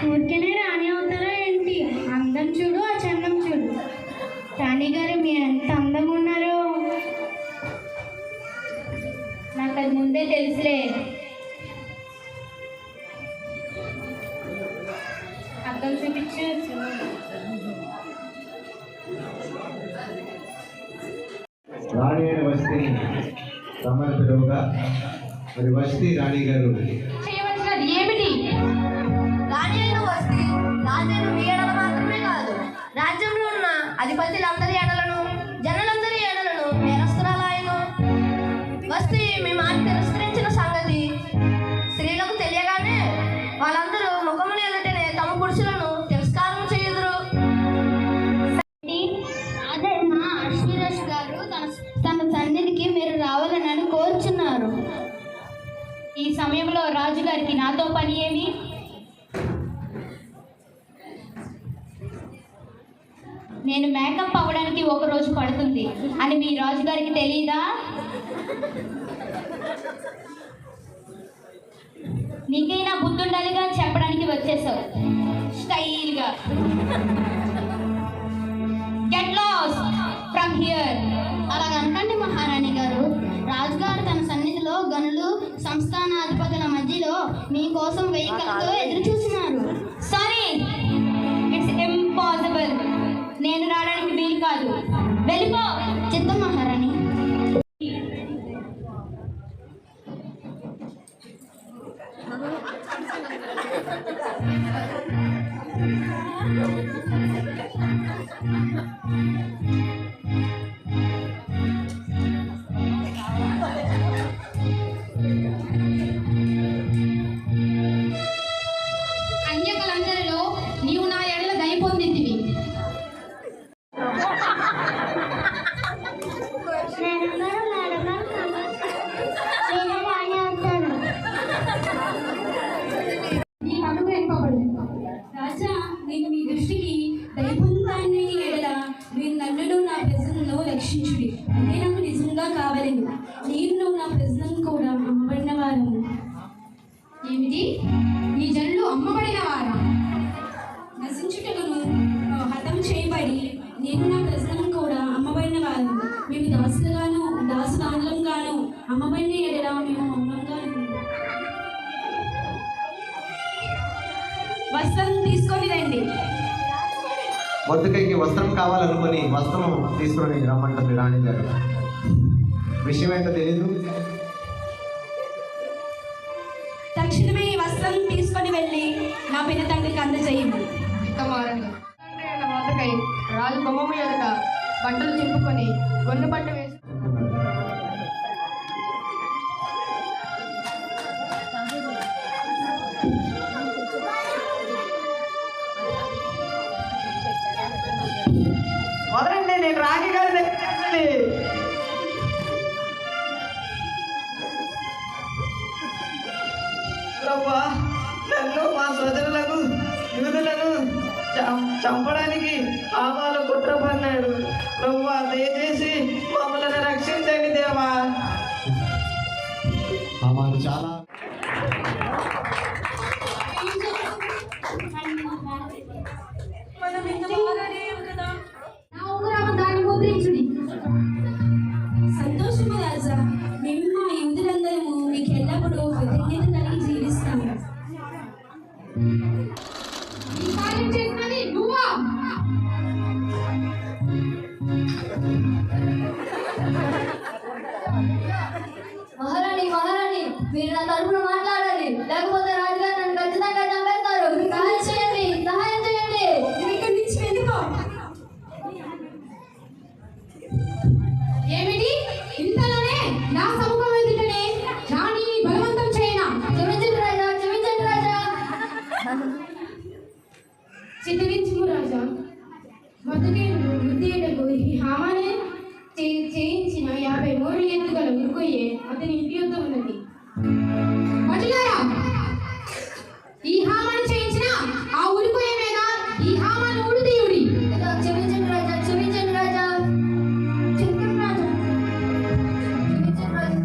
ఊరికేనే రాణి అవుతారా ఏంటి? అందం చూడు, ఆ చందం చూడు. రాణి గారు మీరు ఎంత అందంగా ఉన్నారు. నాకు అది ముందే తెలుసులే. అద్దం చూపించు. రాణి అని వస్తిని రమ్మని పిలువగా మరి వస్తి రాణి గారు చేయవలసినది ఏమిటి? రాణి అయిన వస్తి రాజ్యాన్ని మీ ఎడల మాత్రమే కాదు, రాజ్యంలో ఉన్న అధిపతులందరి ఎడలను జనులందరి ఎడలను నేరస్తురాలాయను. వస్తి మీ మాట తిరస్కరించిన సంగతి స్త్రీలకు తెలియగానే వాళ్ళందరూ ముఖముల ఎదుటనే తమ పురుషులను తిరస్కారం చేయుదురు. అదే మా అశ్విరాజ్ గారు తన సన్నిధికి మీరు రావాలని కోరుచున్నారు. ఈ సమయంలో రాజుగారికి నాతో పని ఏమి? నేను మేకప్ అవ్వడానికి ఒక రోజు పడుతుంది అని మీ రాజుగారికి తెలియదా? నీకైనా బుద్ధి ఉండాలిగా చెప్పడానికి వచ్చేసావు స్టైల్గా. Get lost from here. అలాగంటండి మహారాణి గారు. రాజుగారు తన సన్నిధిలో గనులు సంస్థానాధిపతుల మధ్యలో మీకోసం వెహికల్తో ఎదురు చూస్తున్నారు. Sorry, it's impossible. నేను రావడానికి వీలు కాదు. వెళ్ళిపో. చిత్తం మహారాణి. అన్యకులందరిలో నీవు నా ఎడల దయ పొందితివి. నీ పనుకు వెనుకబడు. రాజా, నేను మీ దృష్టికి దయ పొందుతానని ఎడల మీరు నన్ను నా ప్రజలను రక్షించుడి. అదే నాకు నిజంగా కావాలని. నేను నా ప్రజలను కూడా అమ్మబడిన వారము. ఏమిటి? ఈ జనులు అమ్మబడిన వారా? నశించుటకును హతం చేయబడి నేను నా ప్రజలను కూడా అమ్మబడిన వారు. మేము దాసులుగాను దాసుదానులంగాను అమ్మబడిన ఎడల మేము మౌనంగాను. వస్త్రం తీసుకొని రండి. మొద్దుకైకి వస్త్రం కావాలనుకుని వస్త్రం తీసుకొని రమ్మంటుంది రాణి గారు. విషయం ఏంటో తెలీదు. తక్షణమే ఈ వస్త్రం తీసుకొని వెళ్ళి నా పిన్న తండ్రికి అందజేయండి. మొదకై రాజు బొమ్మము ఎదుట బట్టలు చింపుకొని గొన్ను పట్ట వేసి మొదలండి. నేను రాణి గారి దగ్గరికి నన్ను మా సోదరులకు యూదులను చంపడానికి ఆమాలు కుట్ర పన్నాడు. ప్రభువా, దయచేసి మమ్మల్ని రక్షించండి దేవా. ఆమాలు చాలా సంతోషము రాజా. మేము మా యూదులందరము మీకు ఎల్లప్పుడూ కృతజ్ఞత కలిగి జీవిస్తాము. మహారాణి, మహారాణి, మీరు నా తరఫున మాట్లాడాలి, లేకపోతే రాజుగారు నన్ను ఖచ్చితంగా చంపేస్తారు. సహాయం చేయండి, సహాయం చేయండి. ఇక్కడి నుంచి వెళ్ళిపో. ఏమిటి? ఇంతలోనే నా సముఖం ఎదుటనే రాణిని బలవంతం చేయనా? క్షమించండి రాజా, క్షమించండి రాజా. చిత్తగించుము రాజా. మధుకేయుడు వృద్ధేయుడకు ఈ హామానే చేయించిన 50 మోర్లు ఎత్తుగల ఉరుకొయ్యే అతని ఇంటి యొద్ద ఉన్నది. భటులారా, ఈ హామాను చేయించిన ఆ ఉరుకొయ్య మీద ఈ హామాను ఉడితీయుడి. క్షమించండి రాజా, క్షమించండి రాజా. క్షమించండి రాజా. క్షమించండి రాజా.